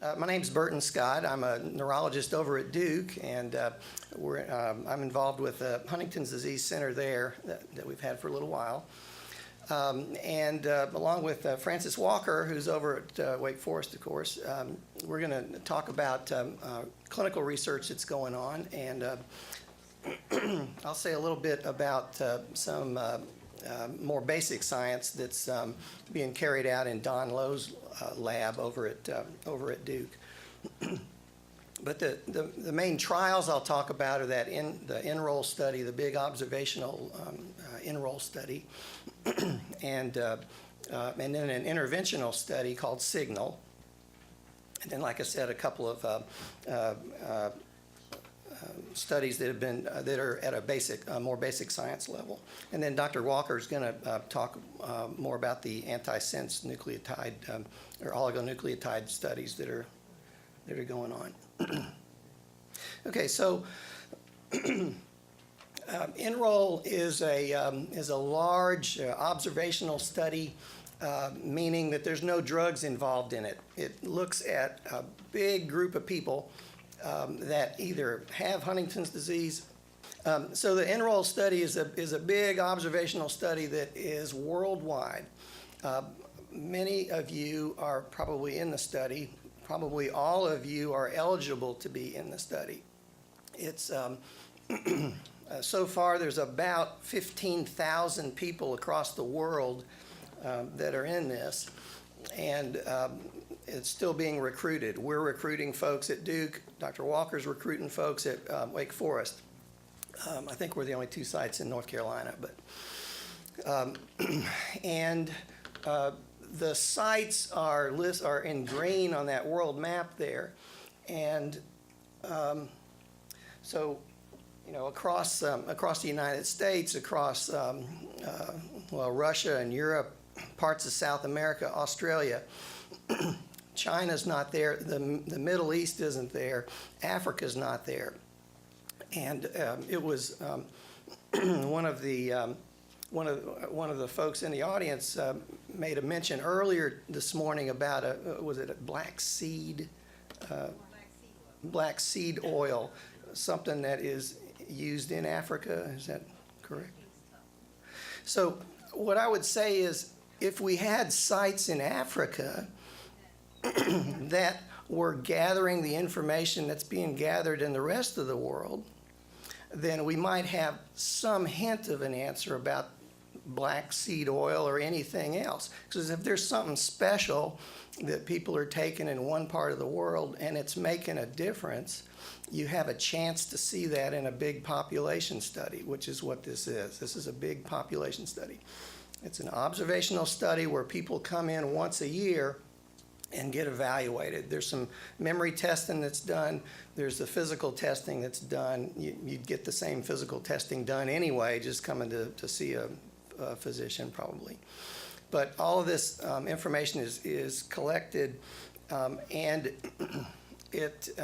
My name's Burton Scott. I'm a neurologist over at Duke, and I'm involved with the Huntington's Disease Center there that we've had for a little while. Along with Francis Walker, who's over at Wake Forest, of course, we're going to talk about clinical research that's going on, and I'll say a little bit about some more basic science that's being carried out in Don Lowe's lab over at Duke. But the main trials I'll talk about are the Enroll study, the big observational Enroll study, and then an interventional study called Signal, and then, like I said, a couple of studies that are at a more basic science level. And then Dr. Walker is going to talk more about the antisense nucleotide or oligonucleotide studies that are going on. Okay, so Enroll is a large observational study, meaning that there's no drugs involved in it. It looks at a big group of people that either have Huntington's disease. So the Enroll study is a big observational study that is worldwide. Many of you are probably in the study. Probably all of you are eligible to be in the study. It's so far there's about 15,000 people across the world that are in this, and it's still being recruited. We're recruiting folks at Duke. Dr. Walker's recruiting folks at Wake Forest. I think we're the only two sites in North Carolina, but the sites are in green on that world map there, and so across the United States, across Russia and Europe, parts of South America, Australia. China's not there. The Middle East isn't there. Africa's not there. And it was one of the folks in the audience made a mention earlier this morning about was it a black seed oil, something that is used in Africa. Is that correct? So what I would say is, if we had sites in Africa that were gathering the information that's being gathered in the rest of the world, then we might have some hint of an answer about black seed oil or anything else. Because if there's something special that people are taking in one part of the world and it's making a difference, you have a chance to see that in a big population study, which is what this is. This is a big population study. It's an observational study where people come in once a year and get evaluated. There's some memory testing that's done. There's the physical testing that's done. You'd get the same physical testing done anyway, just coming to see a physician probably. But all of this information is collected, and it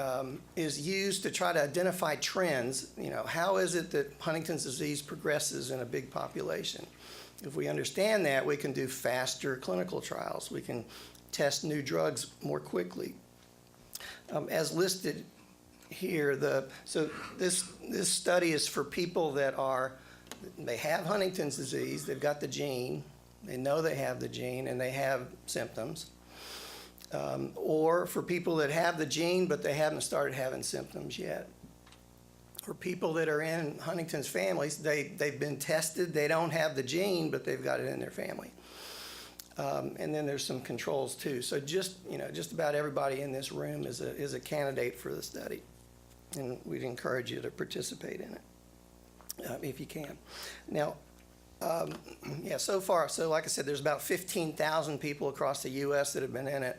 is used to try to identify trends. How is it that Huntington's disease progresses in a big population? If we understand that, we can do faster clinical trials. We can test new drugs more quickly. As listed here, so this study is for people that they have Huntington's disease, they've got the gene, they know they have the gene, and they have symptoms. Or for people that have the gene, but they haven't started having symptoms yet. For people that are in Huntington's families, they've been tested, they don't have the gene, but they've got it in their family. And then there's some controls too. So just about everybody in this room is a candidate for the study, and we'd encourage you to participate in it if you can. Now, so far, like I said, there's about 15,000 people across the U.S. that have been in it.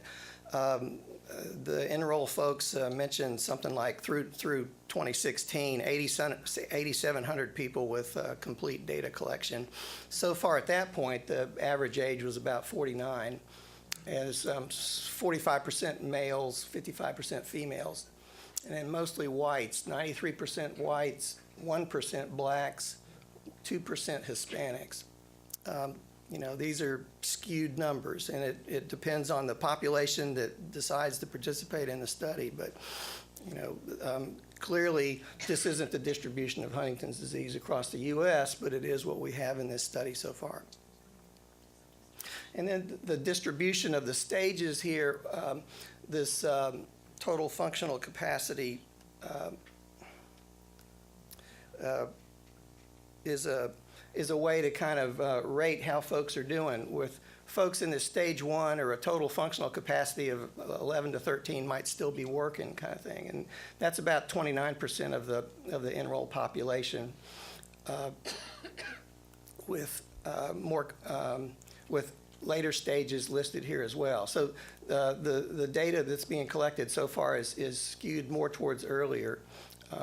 The Enroll folks mentioned something like through 2016, 8,700 people with complete data collection. So far at that point, the average age was about 49, as 45% males, 55% females, and then mostly whites, 93% whites, 1% blacks, 2% Hispanics. these are skewed numbers, and it depends on the population that decides to participate in the study. But, clearly, this isn't the distribution of Huntington's disease across the U.S., but it is what we have in this study so far. And then the distribution of the stages here, this total functional capacity is a way to kind of rate how folks are doing. With folks in this stage 1 or a total functional capacity of 11 to 13 might still be working kind of thing. And that's about 29% of the enrolled population, with with later stages listed here as well. So the data that's being collected so far is skewed more towards earlier,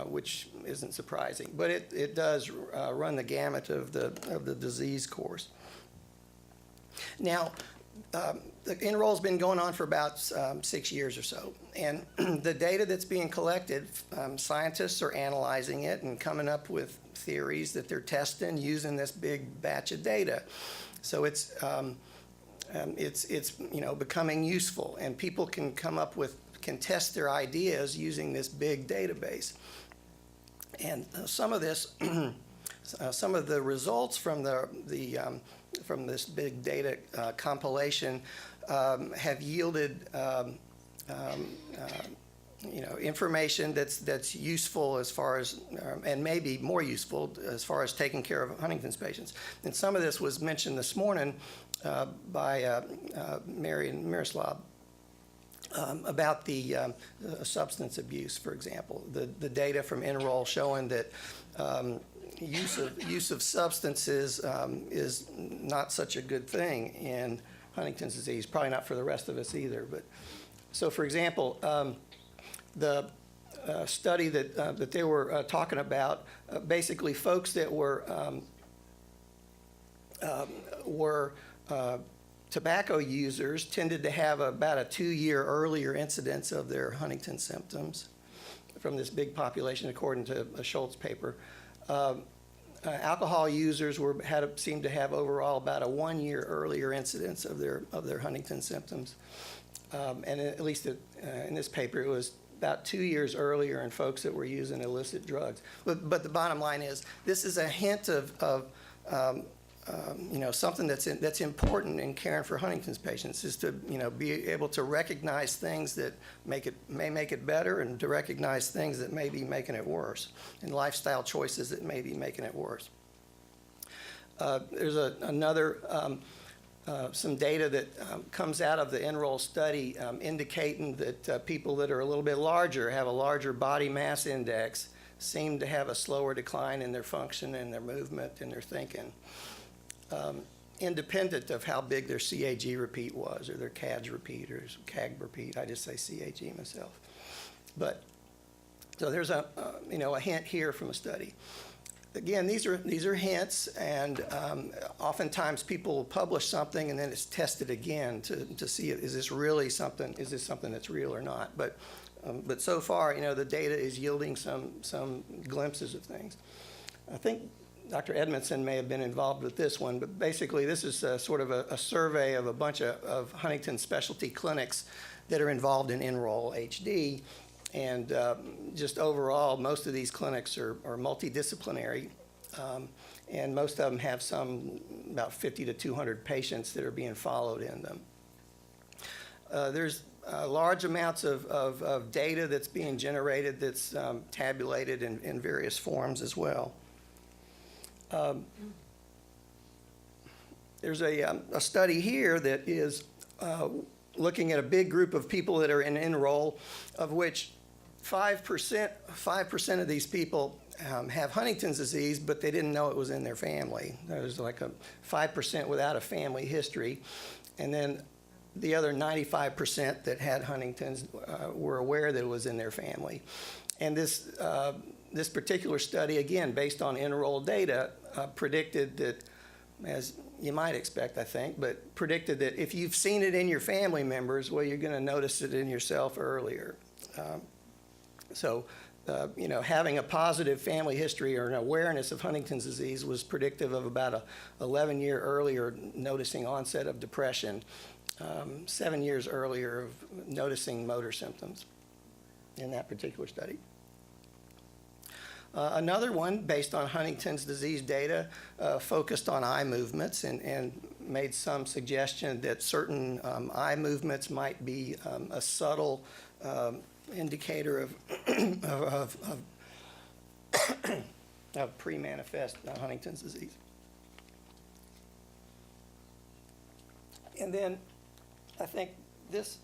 which isn't surprising. But it does run the gamut of the disease course. Now, the enroll's been going on for about 6 years or so. And the data that's being collected, scientists are analyzing it and coming up with theories that they're testing using this big batch of data. So it's becoming useful, and people can can test their ideas using this big database. And some of this, some of the results from from this big data compilation have yielded information that's useful as far as, and maybe more useful as far as taking care of Huntington's patients. And some of this was mentioned this morning by Mary and Miroslav about the substance abuse, for example. The data from Enroll showing that use of substances is not such a good thing in Huntington's disease. Probably not for the rest of us either. But so, for example, the study that they were talking about, basically folks that were tobacco users tended to have about a 2-year earlier incidence of their Huntington symptoms from this big population, according to a Schultz paper. Alcohol users seemed to have overall about a 1-year earlier incidence of their Huntington symptoms. And at least in this paper, it was about 2 years earlier in folks that were using illicit drugs. But the bottom line is, this is a hint of something that's important in caring for Huntington's patients, is to be able to recognize things that may make it better, and to recognize things that may be making it worse, and lifestyle choices that may be making it worse. There's some data that comes out of the Enroll study indicating that people that are a little bit larger, have a larger body mass index, seem to have a slower decline in their function and their movement and their thinking, independent of how big their CAG repeat was, or their CAG repeat, or CAG repeat. I just say CAG myself. But so there's a hint here from a study. Again, these are hints, and oftentimes people will publish something and then it's tested again to see, is this really something? Is this something that's real or not? But so far, the data is yielding some glimpses of things. I think Dr. Edmondson may have been involved with this one, but basically this is sort of a survey of a bunch of Huntington specialty clinics that are involved in Enroll HD. And just overall, most of these clinics are multidisciplinary, and most of them have about 50 to 200 patients that are being followed in them. There's large amounts of data that's being generated that's tabulated in various forms as well. There's a study here that is looking at a big group of people that are in Enroll, of which 5% of these people have Huntington's disease, but they didn't know it was in their family. There's like a 5% without a family history. And then the other 95% that had Huntington's were aware that it was in their family. And this particular study, again, based on Enroll data, predicted that, as you might expect, I think, but predicted that if you've seen it in your family members, well, you're going to notice it in yourself earlier. So having a positive family history or an awareness of Huntington's disease was predictive of about a 11-year earlier noticing onset of depression, 7 years earlier of noticing motor symptoms in that particular study. Another one, based on Huntington's disease data, focused on eye movements and made some suggestion that certain eye movements might be a subtle indicator of pre-manifest Huntington's disease. And then I think this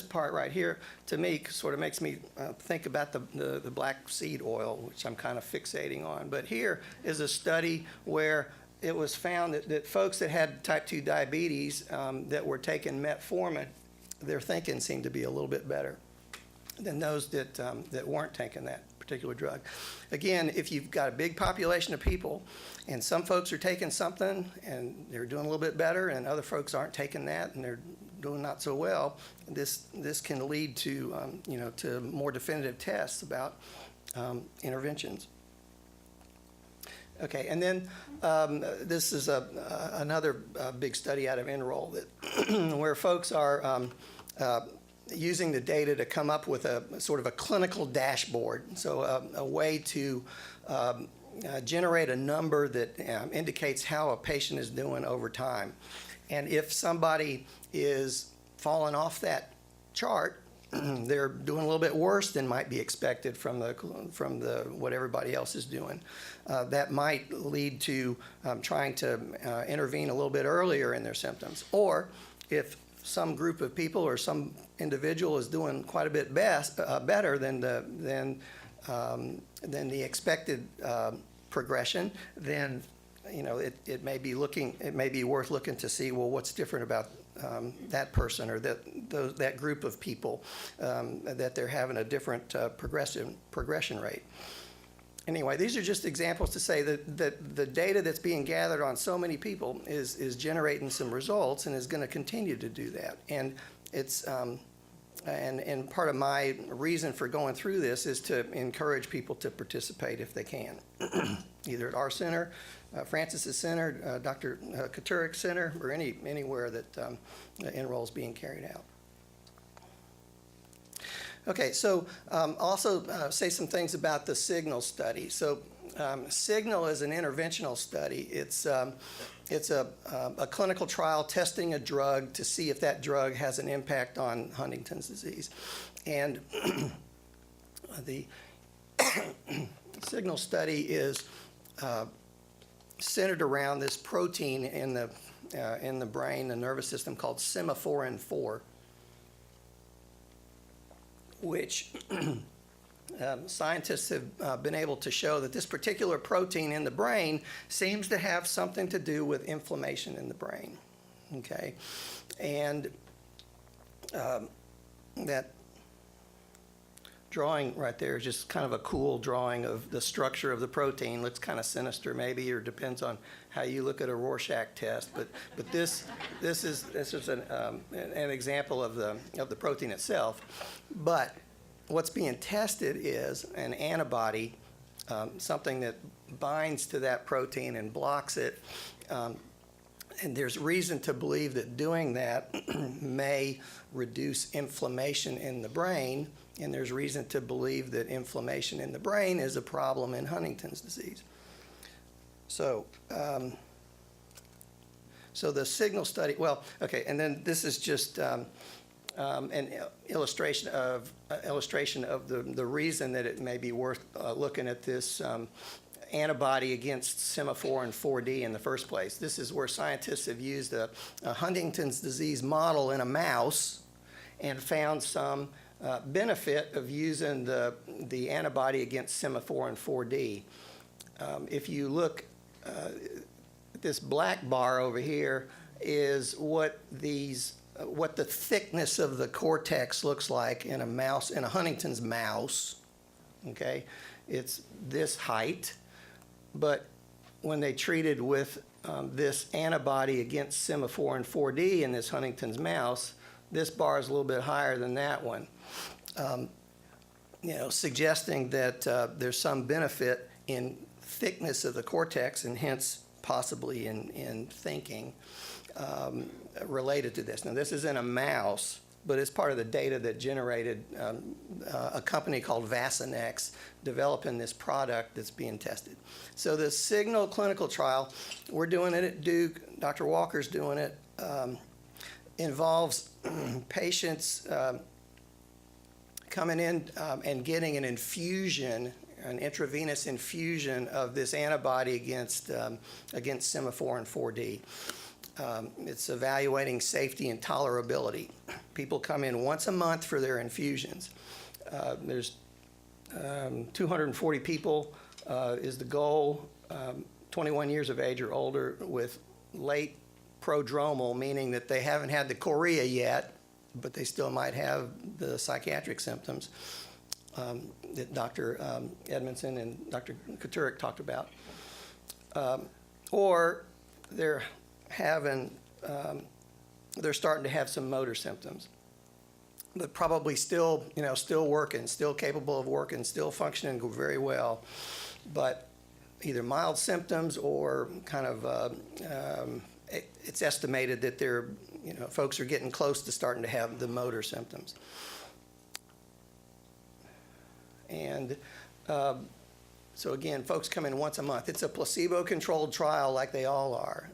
part right here, to me, sort of makes me think about the black seed oil, which I'm kind of fixating on. But here is a study where it was found that folks that had type 2 diabetes that were taking metformin, their thinking seemed to be a little bit better than those that weren't taking that particular drug. Again, if you've got a big population of people and some folks are taking something and they're doing a little bit better and other folks aren't taking that and they're doing not so well, this can lead to to more definitive tests about interventions. Okay, and then this is another big study out of Enroll that where folks are using the data to come up with a sort of a clinical dashboard, so a way to generate a number that indicates how a patient is doing over time. And if somebody is falling off that chart, they're doing a little bit worse than might be expected from the what everybody else is doing. That might lead to trying to intervene a little bit earlier in their symptoms. Or if some group of people or some individual is doing quite a bit better than the expected progression, then it may be worth looking to see, well, what's different about that person or that group of people that they're having a different progression rate. Anyway, these are just examples to say that the data that's being gathered on so many people is generating some results and is going to continue to do that. And it's and part of my reason for going through this is to encourage people to participate if they can, either at our center, Francis's center, Dr. Katurik's center, or anywhere that Enroll is being carried out. Okay, so also say some things about the Signal study. So Signal is an interventional study. It's a clinical trial testing a drug to see if that drug has an impact on Huntington's disease. And the Signal study is centered around this protein in the brain, the nervous system, called semaphorin 4. Which scientists have been able to show that this particular protein in the brain seems to have something to do with inflammation in the brain. Okay, and that drawing right there is just kind of a cool drawing of the structure of the protein. Looks kind of sinister maybe, or depends on how you look at a Rorschach test. But this is an example of the protein itself. But what's being tested is an antibody, something that binds to that protein and blocks it. And there's reason to believe that doing that may reduce inflammation in the brain. And there's reason to believe that inflammation in the brain is a problem in Huntington's disease. So, so the Signal study, well, okay, and then this is just an illustration of the reason that it may be worth looking at this antibody against semaphorin 4D in the first place. This is where scientists have used a Huntington's disease model in a mouse and found some benefit of using the antibody against semaphorin 4D. If you look, this black bar over here is what the thickness of the cortex looks like in a mouse, in a Huntington's mouse. Okay, it's this height, but when they treated with this antibody against semaphorin 4D in this Huntington's mouse, this bar is a little bit higher than that one. suggesting that there's some benefit in thickness of the cortex and hence possibly in thinking related to this. Now, this is in a mouse, but it's part of the data that generated a company called Vasinex developing this product that's being tested. So the Signal clinical trial, we're doing it at Duke, Dr. Walker's doing it, involves patients coming in and getting an infusion, an intravenous infusion of this antibody against Semaphore 4D. It's evaluating safety and tolerability. People come in once a month for their infusions. There's 240 people is the goal, 21 years of age or older with late prodromal, meaning that they haven't had the chorea yet, but they still might have the psychiatric symptoms that Dr. Edmondson and Dr. Koturek talked about. Or they're starting to have some motor symptoms, but probably still working, still capable of working, still functioning very well, but either mild symptoms or kind of it's estimated that folks are getting close to starting to have the motor symptoms. And so again, folks come in once a month. It's a placebo-controlled trial like they all are.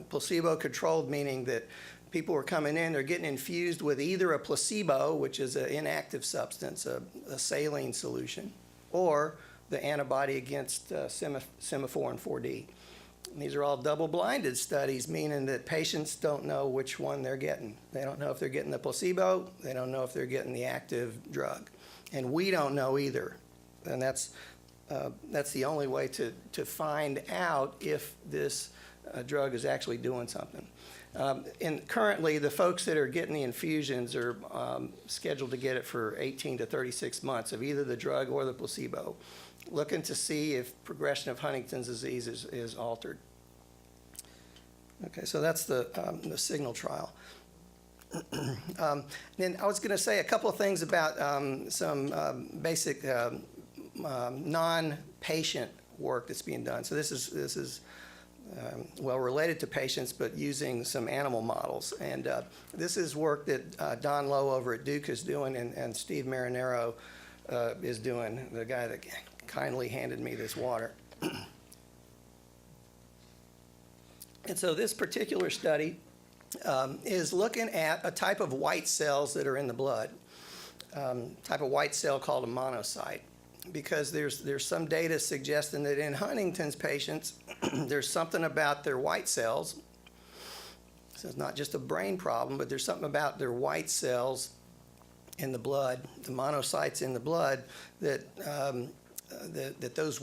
Placebo-controlled meaning that people are coming in, they're getting infused with either a placebo, which is an inactive substance, a saline solution, or the antibody against Semaphore 4D. And these are all double-blinded studies, meaning that patients don't know which one they're getting. They don't know if they're getting the placebo. They don't know if they're getting the active drug. And we don't know either. And that's the only way to find out if this drug is actually doing something. And currently, the folks that are getting the infusions are scheduled to get it for 18 to 36 months of either the drug or the placebo, looking to see if progression of Huntington's disease is altered. Okay, so that's the Signal trial. Then I was going to say a couple of things about some basic non-patient work that's being done. So this is well related to patients, but using some animal models. And this is work that Don Lowe over at Duke is doing, and Steve Marinero is doing, the guy that kindly handed me this water. And so this particular study is looking at a type of white cells that are in the blood, type of white cell called a monocyte, because there's some data suggesting that in Huntington's patients, there's something about their white cells. So it's not just a brain problem, but there's something about their white cells in the blood, the monocytes in the blood, that those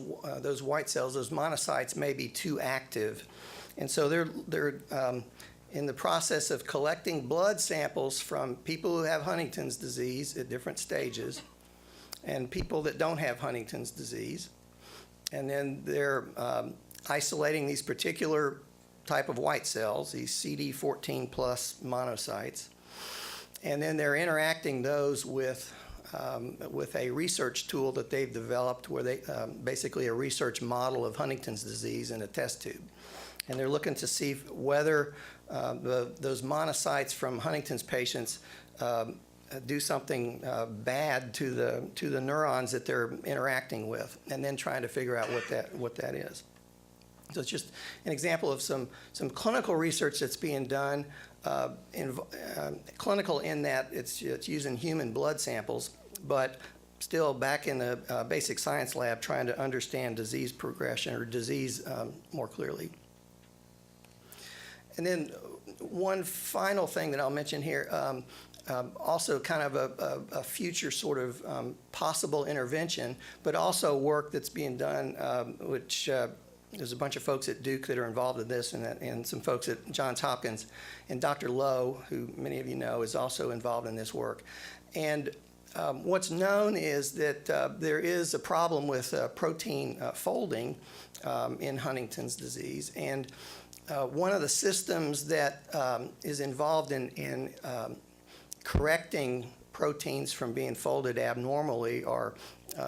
white cells, those monocytes, may be too active. And so they're in the process of collecting blood samples from people who have Huntington's disease at different stages and people that don't have Huntington's disease. And then they're isolating these particular type of white cells, these CD14 plus monocytes. And then they're interacting those with a research tool that they've developed where they basically a research model of Huntington's disease in a test tube. And they're looking to see whether those monocytes from Huntington's patients do something bad to the neurons that they're interacting with, and then trying to figure out what that is. So it's just an example of some clinical research that's being done, clinical in that it's using human blood samples, but still back in the basic science lab trying to understand disease progression or disease more clearly. And then one final thing that I'll mention here, also kind of a future sort of possible intervention, but also work that's being done, which there's a bunch of folks at Duke that are involved in this, and some folks at Johns Hopkins. And Dr. Lowe, who many of you know, is also involved in this work. And what's known is that there is a problem with protein folding in Huntington's disease. And one of the systems that is involved in correcting proteins from being folded abnormally are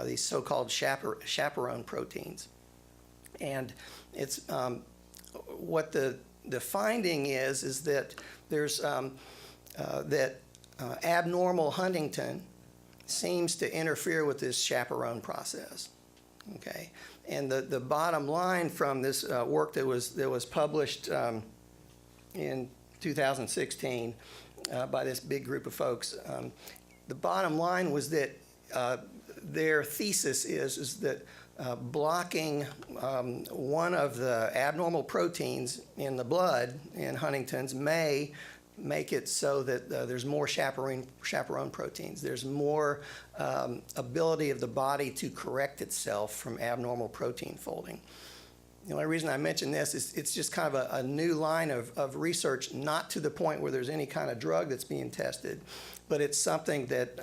these so-called chaperone proteins. And it's what the finding is that there's abnormal Huntington seems to interfere with this chaperone process. Okay, and the bottom line from this work that was published in 2016 by this big group of folks, the bottom line was that their thesis is that blocking one of the abnormal proteins in the blood in Huntington's may make it so that there's more chaperone proteins. There's more ability of the body to correct itself from abnormal protein folding. The only reason I mention this is it's just kind of a new line of research, not to the point where there's any kind of drug that's being tested, but it's something that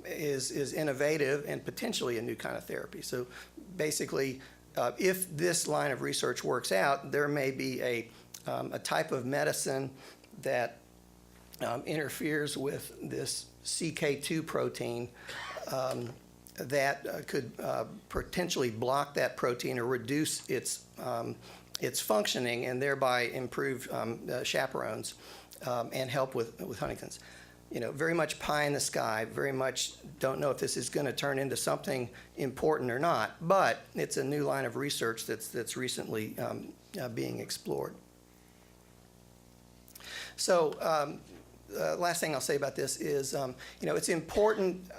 is innovative and potentially a new kind of therapy. So basically, if this line of research works out, there may be a type of medicine that interferes with this CK2 protein that could potentially block that protein or reduce its functioning and thereby improve chaperones and help with Huntington's. You know, very much pie in the sky, very much don't know if this is going to turn into something important or not, but it's a new line of research that's recently being explored. So last thing I'll say about this is, you know, it's important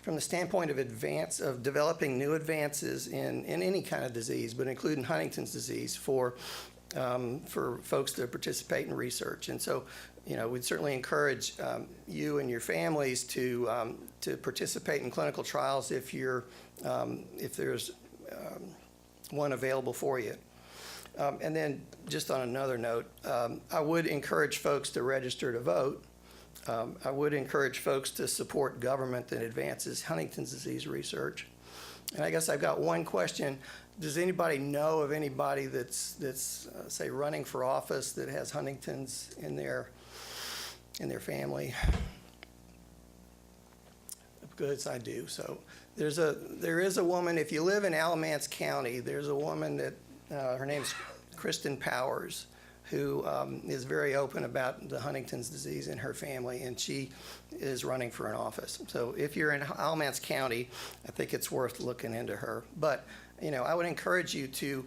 from the standpoint of developing new advances in any kind of disease, but including Huntington's disease for folks to participate in research. And so, you know, we'd certainly encourage you and your families to participate in clinical trials if there's one available for you. And then just on another note, I would encourage folks to register to vote. I would encourage folks to support government that advances Huntington's disease research. And I guess I've got one question. Does anybody know of anybody that's say, running for office that has Huntington's in their family? Good, I do. So there is a woman, if you live in Alamance County, there's a woman that her name's Kristen Powers, who is very open about the Huntington's disease in her family, and she is running for an office. So if you're in Alamance County, I think it's worth looking into her. But, you know, I would encourage you to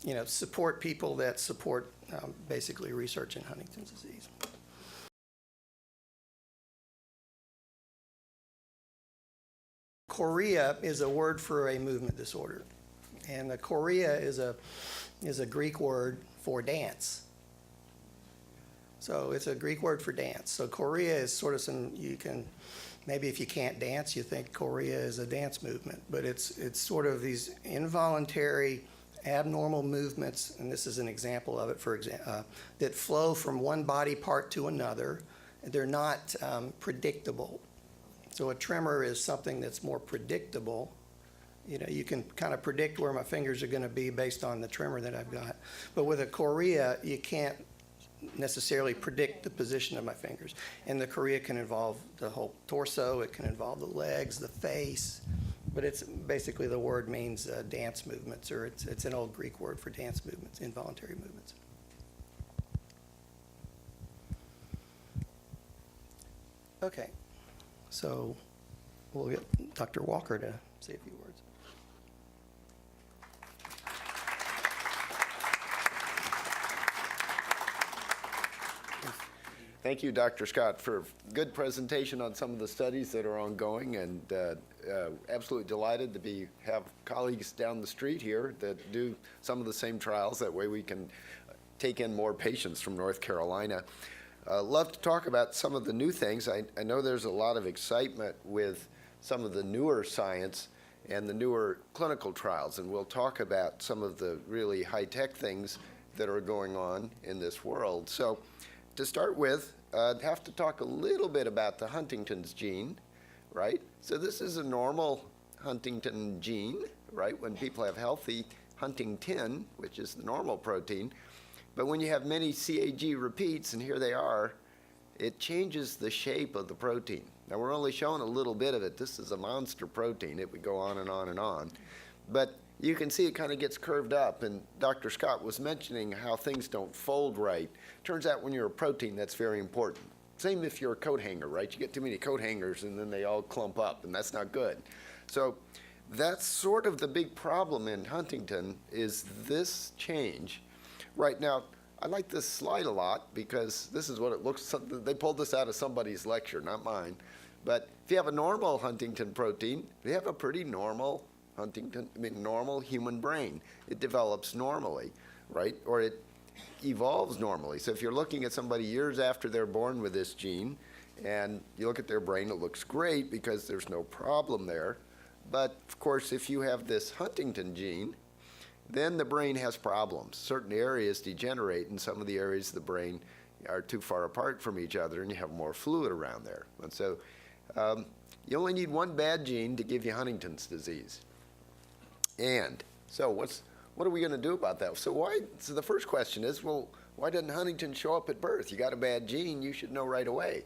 you know, support people that support basically research in Huntington's disease. Chorea is a word for a movement disorder, and the chorea is a Greek word for dance. So it's a Greek word for dance. So chorea is sort of maybe if you can't dance, you think chorea is a dance movement, but it's sort of these involuntary, abnormal movements, and this is an example of it, that flow from one body part to another. They're not predictable. So a tremor is something that's more predictable. You know, you can kind of predict where my fingers are going to be based on the tremor that I've got. But with a chorea, you can't necessarily predict the position of my fingers. And the chorea can involve the whole torso, it can involve the legs, the face, but it's basically the word means dance movements, or it's an old Greek word for dance movements, involuntary movements. Okay, so we'll get Dr. Walker to say a few words. Thank you, Dr. Scott, for a good presentation on some of the studies that are ongoing, and absolutely delighted to have colleagues down the street here that do some of the same trials. That way we can take in more patients from North Carolina. Love to talk about some of the new things. I know there's a lot of excitement with some of the newer science and the newer clinical trials, and we'll talk about some of the really high-tech things that are going on in this world. So to start with, I'd have to talk a little bit about the Huntington's gene, right? So this is a normal Huntington gene, right? When people have healthy Huntingtin, which is the normal protein, but when you have many CAG repeats, and here they are, it changes the shape of the protein. Now, we're only showing a little bit of it. This is a monster protein. It would go on and on and on. But you can see it kind of gets curved up, and Dr. Scott was mentioning how things don't fold right. Turns out when you're a protein, that's very important. Same if you're a coat hanger, right? You get too many coat hangers, and then they all clump up, and that's not good. So that's sort of the big problem in Huntington, is this change. Right now, I like this slide a lot because this is what it looks, they pulled this out of somebody's lecture, not mine. But if you have a normal Huntington protein, you have a pretty normal normal human brain. It develops normally, right? Or it evolves normally. So if you're looking at somebody years after they're born with this gene, and you look at their brain, it looks great because there's no problem there. But of course, if you have this Huntington gene, then the brain has problems. Certain areas degenerate, and some of the areas of the brain are too far apart from each other, and you have more fluid around there. And so you only need one bad gene to give you Huntington's disease. And so what are we going to do about that? So the first question is, well, why doesn't Huntington show up at birth? You got a bad gene, you should know right away.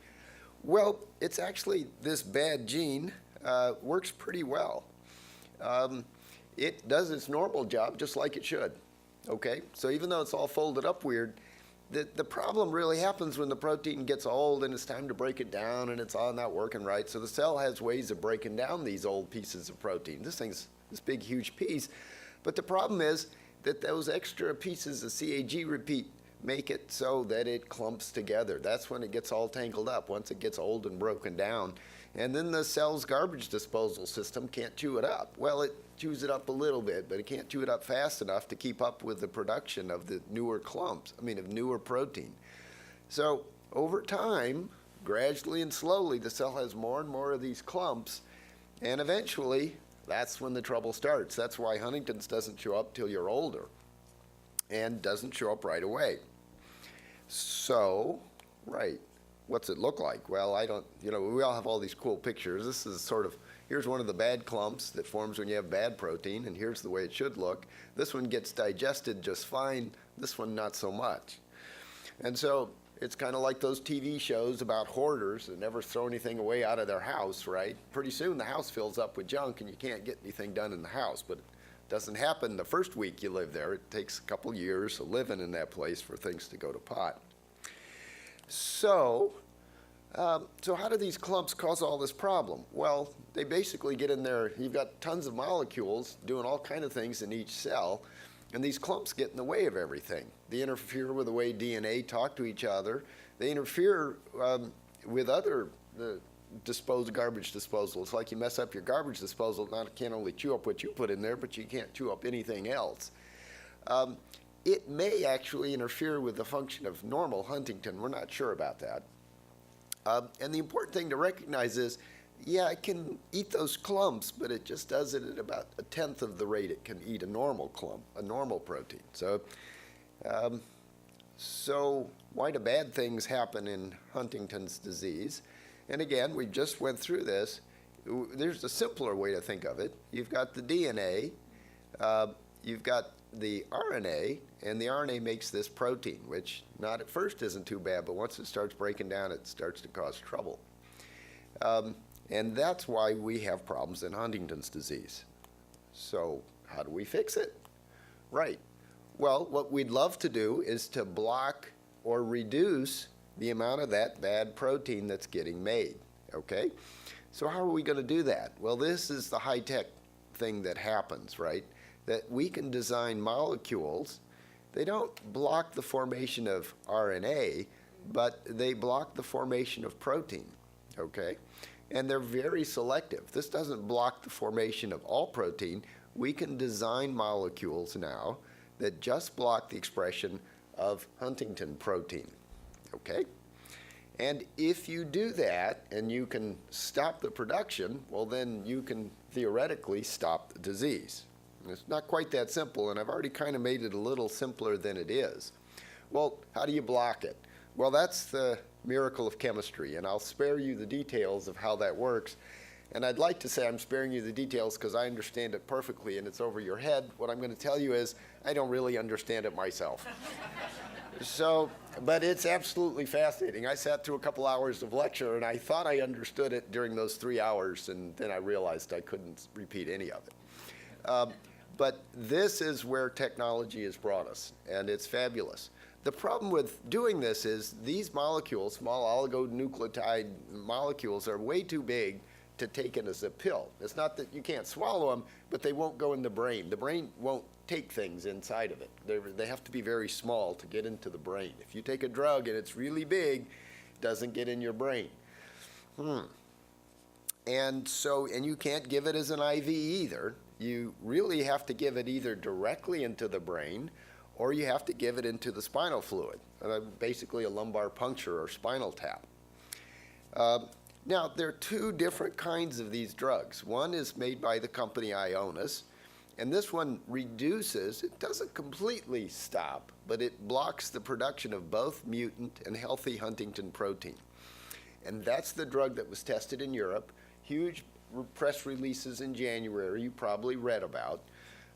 Well, it's actually this bad gene works pretty well. It does its normal job just like it should, okay? So even though it's all folded up weird, the problem really happens when the protein gets old and it's time to break it down and it's all not working right. So the cell has ways of breaking down these old pieces of protein. This big, huge piece. But the problem is that those extra pieces of CAG repeat make it so that it clumps together. That's when it gets all tangled up, once it gets old and broken down. And then the cell's garbage disposal system can't chew it up. Well, it chews it up a little bit, but it can't chew it up fast enough to keep up with the production of the newer of newer protein. So over time, gradually and slowly, the cell has more and more of these clumps, and eventually, that's when the trouble starts. That's why Huntington's doesn't show up till you're older and doesn't show up right away. So, right, what's it look like? Well, we all have all these cool pictures. This is here's one of the bad clumps that forms when you have bad protein, and here's the way it should look. This one gets digested just fine. This one, not so much. And so it's kind of like those TV shows about hoarders that never throw anything away out of their house, right? Pretty soon the house fills up with junk and you can't get anything done in the house. But it doesn't happen the first week you live there. It takes a couple years of living in that place for things to go to pot. So how do these clumps cause all this problem? Well, they basically get in there. You've got tons of molecules doing all kinds of things in each cell. And these clumps get in the way of everything. They interfere with the way DNA talk to each other. They interfere with other garbage disposal. It's like you mess up your garbage disposal. Now it can't only chew up what you put in there, but you can't chew up anything else. It may actually interfere with the function of normal Huntington. We're not sure about that. And the important thing to recognize is, yeah, it can eat those clumps, but it just does it at about 1/10 of the rate it can eat a normal clump, a normal protein. So why do bad things happen in Huntington's disease? And again, we just went through this. There's a simpler way to think of it. You've got the DNA, you've got the RNA, and the RNA makes this protein, which not at first isn't too bad, but once it starts breaking down, it starts to cause trouble. And that's why we have problems in Huntington's disease. So how do we fix it? Right. Well, what we'd love to do is to block or reduce the amount of that bad protein that's getting made, okay? So how are we going to do that? Well, this is the high-tech thing that happens, right? That we can design molecules. They don't block the formation of RNA, but they block the formation of protein, okay? And they're very selective. This doesn't block the formation of all protein. We can design molecules now that just block the expression of Huntington protein, okay? And if you do that and you can stop the production, well, then you can theoretically stop the disease. And it's not quite that simple, and I've already kind of made it a little simpler than it is. Well, how do you block it? Well, that's the miracle of chemistry, and I'll spare you the details of how that works. And I'd like to say I'm sparing you the details because I understand it perfectly and it's over your head. What I'm going to tell you is I don't really understand it myself. So, but it's absolutely fascinating. I sat through a couple hours of lecture and I thought I understood it during those 3 hours, and then I realized I couldn't repeat any of it. But this is where technology has brought us, and it's fabulous. The problem with doing this is these molecules, small oligonucleotide molecules, are way too big to take in as a pill. It's not that you can't swallow them, but they won't go in the brain. The brain won't take things inside of it. They have to be very small to get into the brain. If you take a drug and it's really big, it doesn't get in your brain. And you can't give it as an IV either. You really have to give it either directly into the brain, or you have to give it into the spinal fluid, basically a lumbar puncture or spinal tap. Now, there are two different kinds of these drugs. One is made by the company Ionis, and this one reduces, it doesn't completely stop, but it blocks the production of both mutant and healthy Huntington protein. And that's the drug that was tested in Europe. Huge press releases in January you probably read about.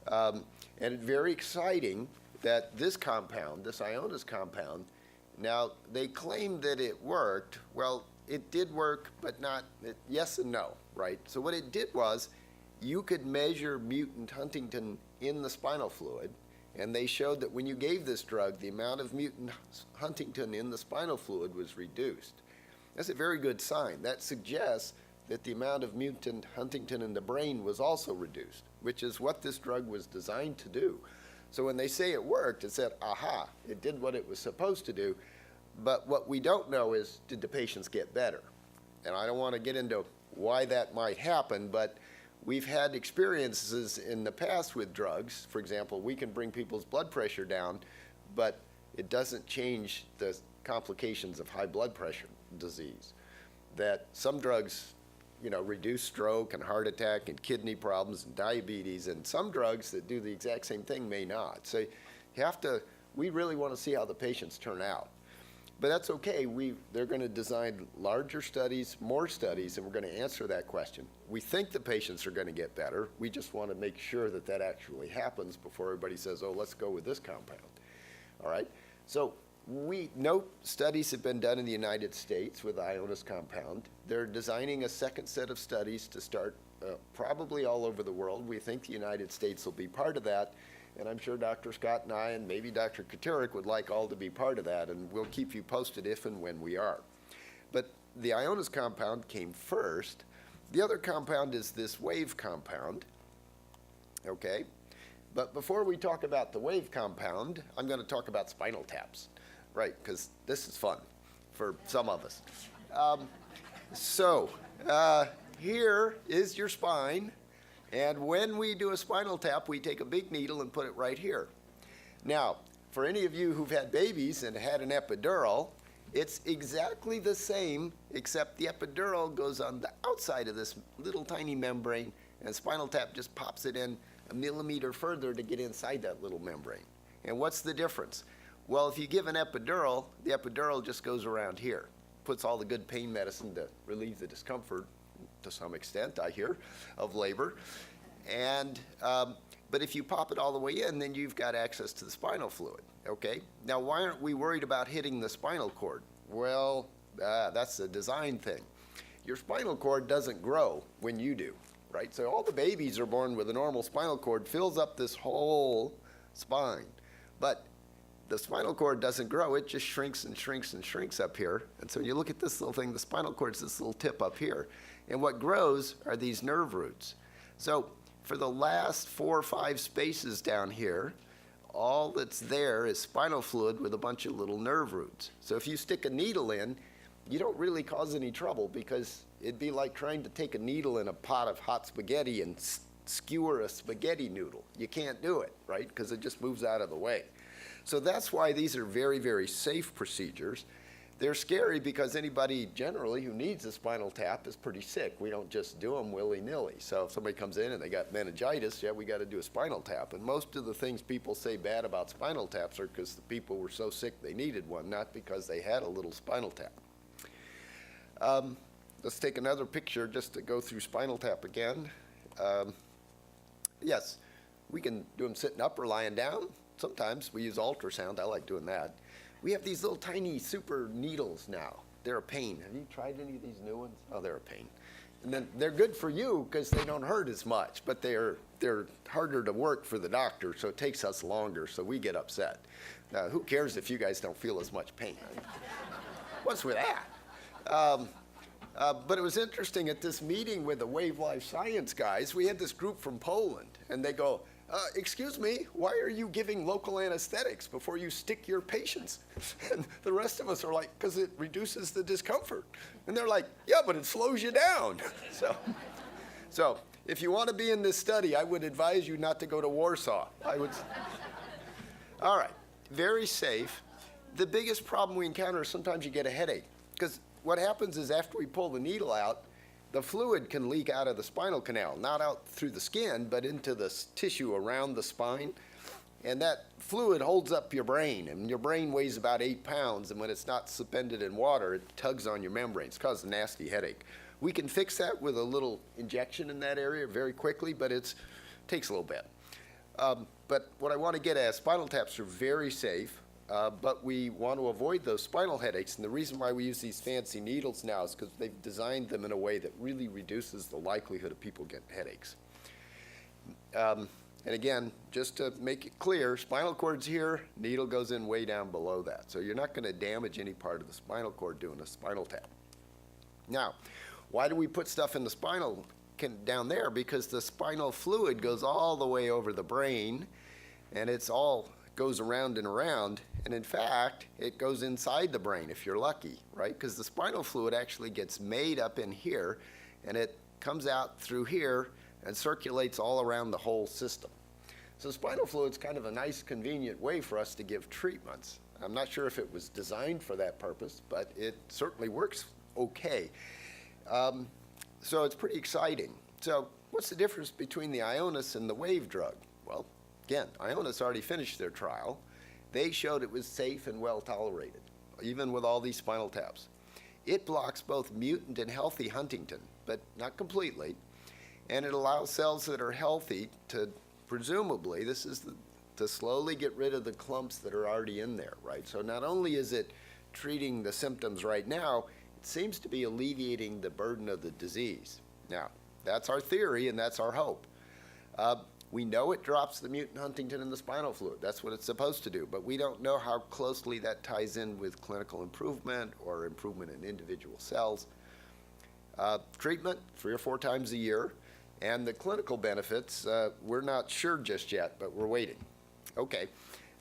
And it's very exciting that this compound, this Ionis compound, now they claim that it worked. Well, it did work, but not, yes and no, right? So what it did was you could measure mutant Huntington in the spinal fluid, and they showed that when you gave this drug, the amount of mutant Huntington in the spinal fluid was reduced. That's a very good sign. That suggests that the amount of mutant Huntington in the brain was also reduced, which is what this drug was designed to do. So when they say it worked, it said, aha, it did what it was supposed to do. But what we don't know is, did the patients get better? And I don't want to get into why that might happen, but we've had experiences in the past with drugs. For example, we can bring people's blood pressure down, but it doesn't change the complications of high blood pressure disease. That some drugs, reduce stroke and heart attack and kidney problems and diabetes, and some drugs that do the exact same thing may not. So we really want to see how the patients turn out. But that's okay. They're going to design larger studies, more studies, and we're going to answer that question. We think the patients are going to get better. We just want to make sure that that actually happens before everybody says, oh, let's go with this compound. All right? So no studies have been done in the United States with the Ionis compound. They're designing a second set of studies to start probably all over the world. We think the United States will be part of that. And I'm sure Dr. Scott and I and maybe Dr. Katerik would like all to be part of that, and we'll keep you posted if and when we are. But the Ionis compound came first. The other compound is this wave compound, okay? But before we talk about the wave compound, I'm going to talk about spinal taps, right, because this is fun for some of us. Here is your spine. And when we do a spinal tap, we take a big needle and put it right here. Now, for any of you who've had babies and had an epidural, it's exactly the same, except the epidural goes on the outside of this little tiny membrane, and spinal tap just pops it in a millimeter further to get inside that little membrane. And what's the difference? Well, if you give an epidural, the epidural just goes around here, puts all the good pain medicine to relieve the discomfort, to some extent, I hear, of labor. And but if you pop it all the way in, then you've got access to the spinal fluid, okay? Now, why aren't we worried about hitting the spinal cord? Well, that's a design thing. Your spinal cord doesn't grow when you do, right? So all the babies are born with a normal spinal cord, fills up this whole spine. But the spinal cord doesn't grow, it just shrinks and shrinks and shrinks up here. And so you look at this little thing, the spinal cord's this little tip up here. And what grows are these nerve roots. So for the last 4 or 5 spaces down here, all that's there is spinal fluid with a bunch of little nerve roots. So if you stick a needle in, you don't really cause any trouble, because it'd be like trying to take a needle in a pot of hot spaghetti and skewer a spaghetti noodle. You can't do it, right? Because it just moves out of the way. So that's why these are very, very safe procedures. They're scary because anybody generally who needs a spinal tap is pretty sick. We don't just do them willy-nilly. So if somebody comes in and they got meningitis, yeah, we got to do a spinal tap. And most of the things people say bad about spinal taps are because the people were so sick they needed one, not because they had a little spinal tap. let's take another picture just to go through spinal tap again. Yes, we can do them sitting up or lying down. Sometimes we use ultrasound. I like doing that. We have these little tiny super needles now. They're a pain. Have you tried any of these new ones? Oh, they're a pain. And then they're good for you because they don't hurt as much, but they're harder to work for the doctor, so it takes us longer, so we get upset. Now, who cares if you guys don't feel as much pain? What's with that? But it was interesting at this meeting with the Wave Life Science guys, we had this group from Poland, and they go, excuse me, why are you giving local anesthetics before you stick your patients? And the rest of us are like, because it reduces the discomfort. And they're like, yeah, but it slows you down. So if you want to be in this study, I would advise you not to go to Warsaw. All right, very safe. The biggest problem we encounter is sometimes you get a headache, because what happens is after we pull the needle out, the fluid can leak out of the spinal canal, not out through the skin, but into the tissue around the spine. And that fluid holds up your brain, and your brain weighs about 8 pounds, and when it's not suspended in water, it tugs on your membranes, causes a nasty headache. We can fix that with a little injection in that area very quickly, but it takes a little bit. But what I want to get at, spinal taps are very safe. But we want to avoid those spinal headaches. And the reason why we use these fancy needles now is because they've designed them in a way that really reduces the likelihood of people getting headaches. And again, just to make it clear, spinal cord's here, needle goes in way down below that. So you're not going to damage any part of the spinal cord doing a spinal tap. Now, why do we put stuff in the spinal down there? Because the spinal fluid goes all the way over the brain, and it's all goes around and around, and in fact, it goes inside the brain if you're lucky, right? Because the spinal fluid actually gets made up in here, and it comes out through here and circulates all around the whole system. So spinal fluid's kind of a nice, convenient way for us to give treatments. I'm not sure if it was designed for that purpose, but it certainly works okay. So it's pretty exciting. So what's the difference between the Ionis and the Wave drug? Well, again, Ionis already finished their trial. They showed it was safe and well tolerated, even with all these spinal taps. It blocks both mutant and healthy Huntington, but not completely. And it allows cells that are healthy to, presumably, this is to slowly get rid of the clumps that are already in there, right? So not only is it treating the symptoms right now, it seems to be alleviating the burden of the disease. Now, that's our theory and that's our hope. We know it drops the mutant Huntington in the spinal fluid. That's what it's supposed to do, but we don't know how closely that ties in with clinical improvement or improvement in individual cells. Treatment, 3 or 4 times a year, and the clinical benefits, we're not sure just yet, but we're waiting. Okay.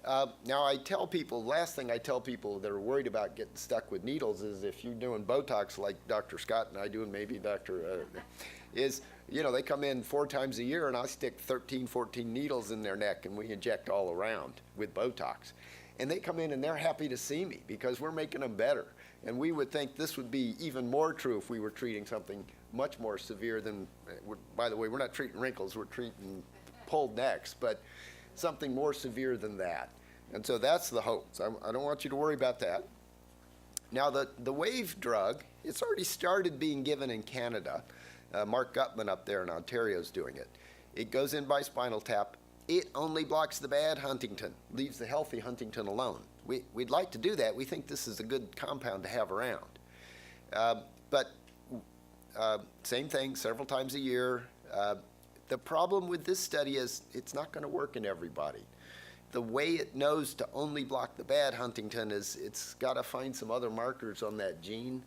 Now I tell people, last thing I tell people that are worried about getting stuck with needles is if you're doing Botox like Dr. Scott and I do, and maybe they come in 4 times a year and I stick 13, 14 needles in their neck and we inject all around with Botox. And they come in and they're happy to see me because we're making them better. And we would think this would be even more true if we were treating something much more severe than, by the way, we're not treating wrinkles, we're treating pulled necks, but something more severe than that. And so that's the hope. So I don't want you to worry about that. Now the Wave drug, it's already started being given in Canada. Mark Gutman up there in Ontario is doing it. It goes in by spinal tap. It only blocks the bad Huntington, leaves the healthy Huntington alone. We'd like to do that. We think this is a good compound to have around. But same thing, several times a year. The problem with this study is it's not going to work in everybody. The way it knows to only block the bad Huntington is it's got to find some other markers on that gene.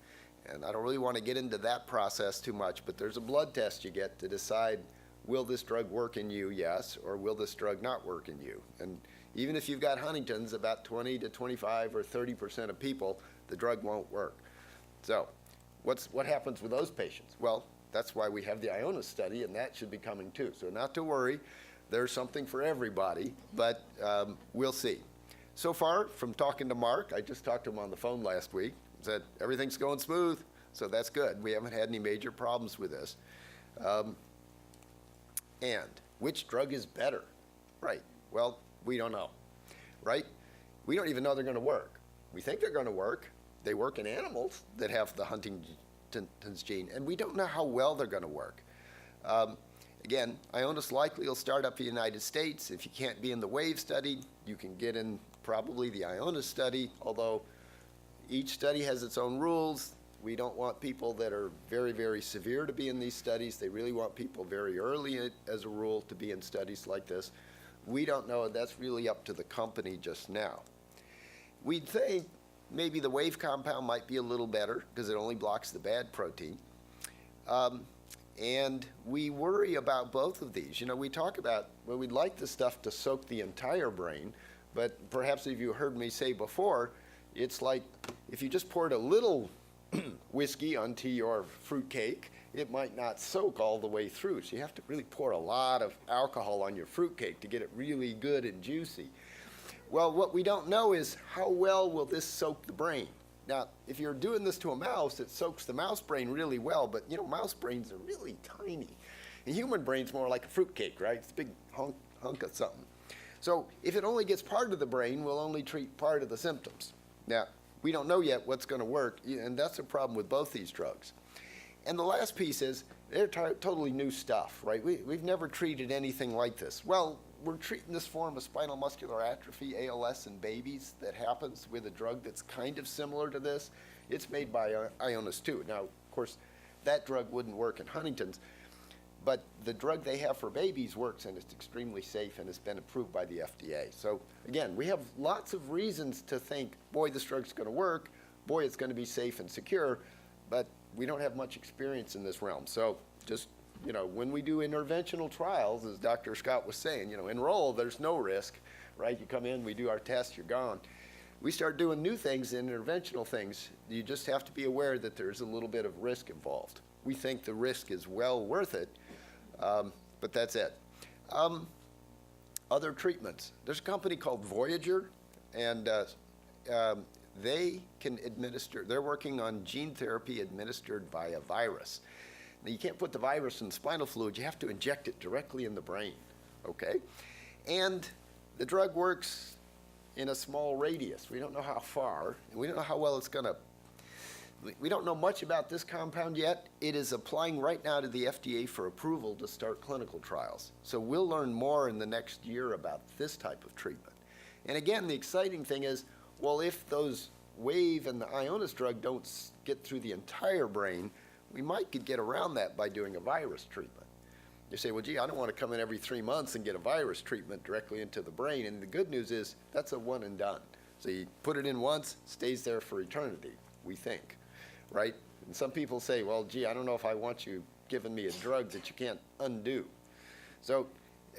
And I don't really want to get into that process too much, but there's a blood test you get to decide, will this drug work in you, yes, or will this drug not work in you? And even if you've got Huntington's, about 20 to 25 or 30% of people, the drug won't work. So what happens with those patients? Well, that's why we have the Ionis study, and that should be coming too. So not to worry, there's something for everybody, but we'll see. So far, from talking to Mark, I just talked to him on the phone last week, said everything's going smooth, so that's good. We haven't had any major problems with this. And which drug is better? Right, well, we don't know, right? We don't even know they're gonna work. We think they're gonna work. They work in animals that have the Huntington Huntington's gene, and we don't know how well they're going to work. Again, Ionis likely will start up in the United States. If you can't be in the WAVE study, you can get in probably the Ionis study, although each study has its own rules. We don't want people that are very, very severe to be in these studies. They really want people very early, as a rule, to be in studies like this. We don't know. That's really up to the company just now. We'd think maybe the WAVE compound might be a little better because it only blocks the bad protein. And we worry about both of these. You know, we talk about, well, we'd like the stuff to soak the entire brain, but perhaps if you heard me say before, it's like if you just poured a little whiskey onto your fruit cake, it might not soak all the way through. So you have to really pour a lot of alcohol on your fruit cake to get it really good and juicy. Well, what we don't know is how well will this soak the brain. Now, if you're doing this to a mouse, it soaks the mouse brain really well, but you know, mouse brains are really tiny. And human brain's more like a fruit cake, right? It's a big hunk of something. So if it only gets part of the brain, we'll only treat part of the symptoms. Now, we don't know yet what's going to work, and that's a problem with both these drugs. And the last piece is they're totally new stuff, right? We've never treated anything like this. Well, we're treating this form of spinal muscular atrophy, ALS, in babies that happens with a drug that's kind of similar to this. It's made by Ionis too. Now, of course, that drug wouldn't work in Huntington's, but the drug they have for babies works, and it's extremely safe and has been approved by the FDA. So again, we have lots of reasons to think, boy, this drug's going to work, boy, it's going to be safe and secure, but we don't have much experience in this realm. So just, you know, when we do interventional trials, as Dr. Scott was saying, you know, enroll, there's no risk, right? You come in, we do our test, you're gone. We start doing new things, interventional things. You just have to be aware that there's a little bit of risk involved. We think the risk is well worth it, but that's it. Other treatments. There's a company called Voyager, and they can administer, they're working on gene therapy administered via virus. Now, you can't put the virus in the spinal fluid. You have to inject it directly in the brain, okay? And the drug works in a small radius. We don't know how far, and we don't know how well it's going to. We don't know much about this compound yet. It is applying right now to the FDA for approval to start clinical trials. So we'll learn more in the next year about this type of treatment. And again, the exciting thing is, well, if those WAVE and the Ionis drug don't get through the entire brain, we might could get around that by doing a virus treatment. You say, well, gee, I don't want to come in every 3 months and get a virus treatment directly into the brain. And the good news is that's a one and done. So you put it in once, stays there for eternity, we think, right? And some people say, well, gee, I don't know if I want you giving me a drug that you can't undo. So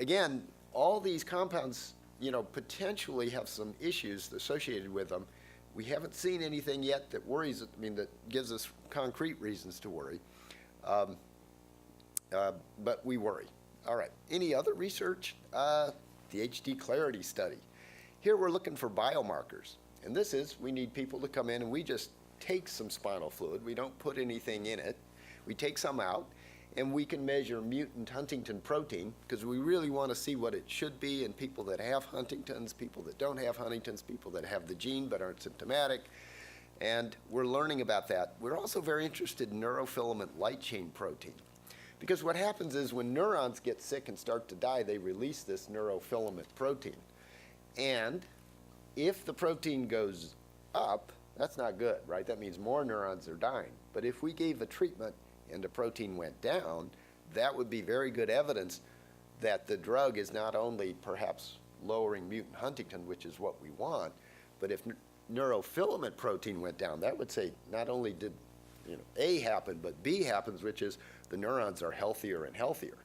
again, all these compounds, you know, potentially have some issues associated with them. We haven't seen anything yet that worries, that gives us concrete reasons to worry, but we worry. All right, any other research? The HD Clarity study. Here we're looking for biomarkers, and this is, we need people to come in and we just take some spinal fluid. We don't put anything in it. We take some out, and we can measure mutant Huntington protein because we really want to see what it should be in people that have Huntington's, people that don't have Huntington's, people that have the gene but aren't symptomatic. And we're learning about that. We're also very interested in neurofilament light chain protein because what happens is when neurons get sick and start to die, they release this neurofilament protein. And if the protein goes up, that's not good, right? That means more neurons are dying. But if we gave a treatment and the protein went down, that would be very good evidence that the drug is not only perhaps lowering mutant Huntington, which is what we want, but if neurofilament protein went down, that would say not only did A happen, but B happens, which is the neurons are healthier and healthier.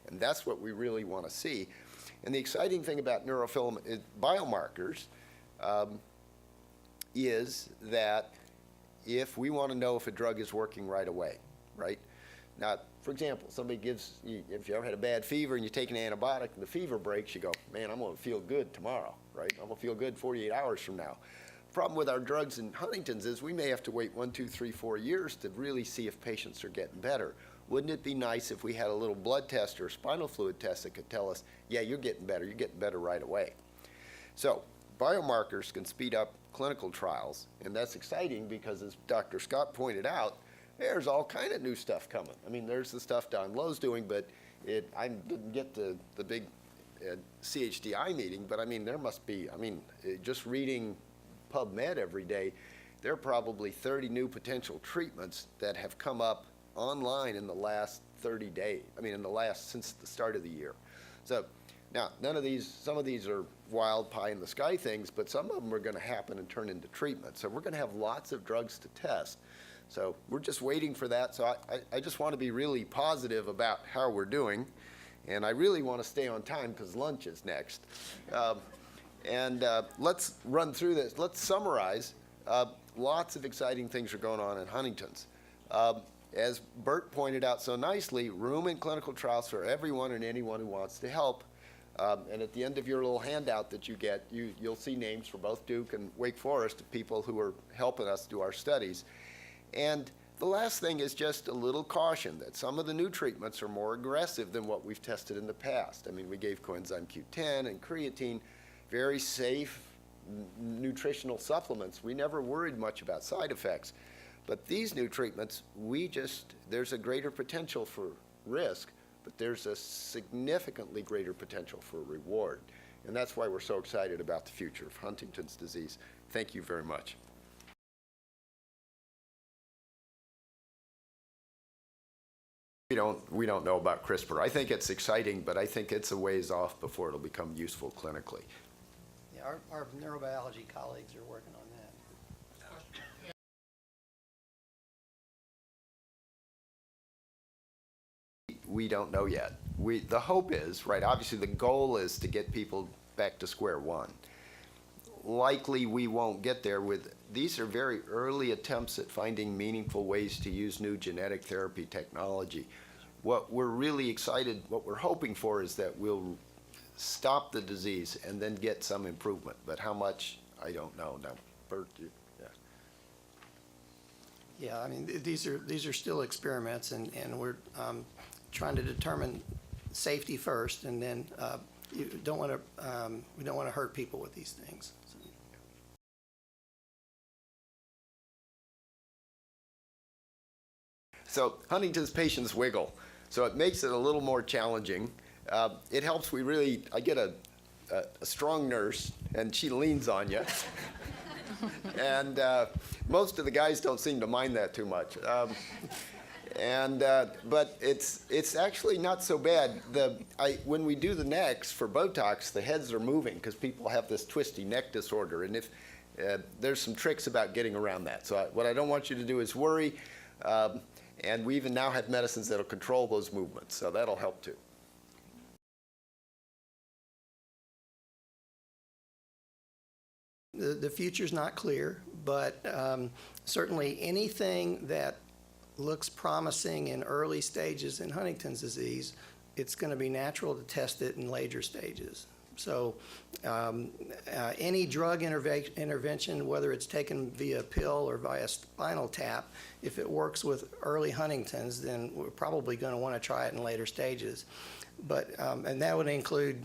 And that's what we really want to see. And the exciting thing about neurofilament biomarkers is that if we want to know if a drug is working right away, right? Now, for example, somebody gives you, if you ever had a bad fever and you take an antibiotic and the fever breaks, you go, man, I'm going to feel good tomorrow, right? I'm going to feel good 48 hours from now. The problem with our drugs in Huntington's is we may have to wait 1, 2, 3, 4 years to really see if patients are getting better. Wouldn't it be nice if we had a little blood test or a spinal fluid test that could tell us, yeah, you're getting better right away. So biomarkers can speed up clinical trials, and that's exciting because, as Dr. Scott pointed out, there's all kind of new stuff coming. I mean, there's the stuff Don Lowe's doing, but I didn't get the big CHDI meeting, but I mean, there must be, I mean, just reading PubMed every day, there are probably 30 new potential treatments that have come up online in the last 30 days. I mean, since the start of the year. So now, some of these are wild pie in the sky things, but some of them are going to happen and turn into treatment. So we're going to have lots of drugs to test. So we're just waiting for that. So I just want to be really positive about how we're doing. And I really want to stay on time because lunch is next. Let's run through this. Let's summarize. Lots of exciting things are going on in Huntington's. As Bert pointed out so nicely, room in clinical trials for everyone and anyone who wants to help. And at the end of your little handout that you get, you'll see names for both Duke and Wake Forest of people who are helping us do our studies. And the last thing is just a little caution that some of the new treatments are more aggressive than what we've tested in the past. I mean, we gave coenzyme Q10 and creatine, very safe nutritional supplements. We never worried much about side effects. But these new treatments, there's a greater potential for risk, but there's a significantly greater potential for reward. And that's why we're so excited about the future of Huntington's disease. Thank you very much. We don't know about CRISPR. I think it's exciting, but I think it's a ways off before it'll become useful clinically. Yeah, our neurobiology colleagues are working on that. We don't know yet. The hope is, right, obviously the goal is to get people back to square one. Likely we won't get there these are very early attempts at finding meaningful ways to use new genetic therapy technology. What we're really excited, what we're hoping for is that we'll stop the disease and then get some improvement. But how much, I don't know. Now, Bert, yeah. Yeah, I mean, these are still experiments, and we're trying to determine safety first, and then we don't want to hurt people with these things. So Huntington's patients wiggle, so it makes it a little more challenging. It helps. I get a strong nurse, and she leans on you. And most of the guys don't seem to mind that too much. But it's actually not so bad. When we do the necks for Botox, the heads are moving because people have this twisty neck disorder, and if there's some tricks about getting around that. So what I don't want you to do is worry. And we even now have medicines that'll control those movements, so that'll help too. The future's not clear, but certainly anything that looks promising in early stages in Huntington's disease, it's going to be natural to test it in later stages. So any drug intervention, whether it's taken via pill or via spinal tap, if it works with early Huntington's, then we're probably going to want to try it in later stages. But and that would include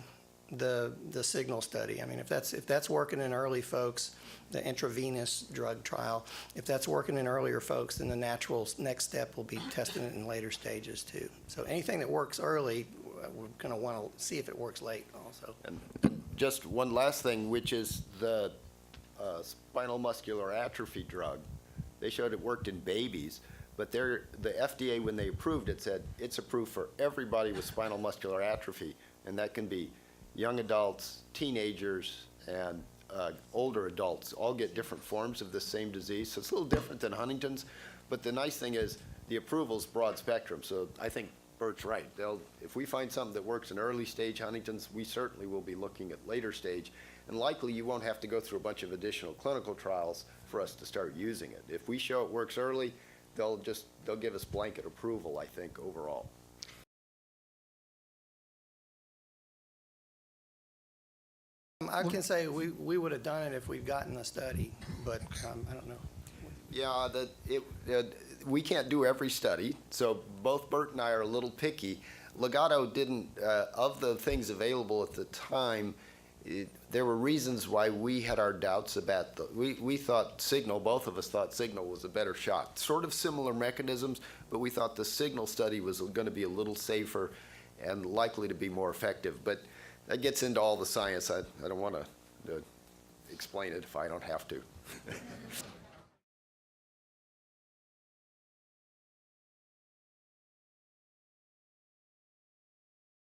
the signal study. I mean, if that's working in early folks, the intravenous drug trial, if that's working in earlier folks, then the natural next step will be testing it in later stages too. So anything that works early, we're going to want to see if it works late also. And just one last thing, which is the spinal muscular atrophy drug. They showed it worked in babies, but the FDA, when they approved it, said it's approved for everybody with spinal muscular atrophy, and that can be young adults, teenagers, and older adults all get different forms of the same disease. So it's a little different than Huntington's, but the nice thing is the approval's broad spectrum. So I think Bert's right. If we find something that works in early stage Huntington's, we certainly will be looking at later stage. And likely you won't have to go through a bunch of additional clinical trials for us to start using it. If we show it works early, they'll give us blanket approval, I think, overall. I can say we would have done it if we'd gotten the study, but I don't know. Yeah, we can't do every study, so both Bert and I are a little picky. Legato didn't, of the things available at the time, there were reasons why we had our doubts about we thought Signal, both of us thought Signal was a better shot. Sort of similar mechanisms, but we thought the Signal study was going to be a little safer and likely to be more effective. But that gets into all the science. I don't want to explain it if I don't have to.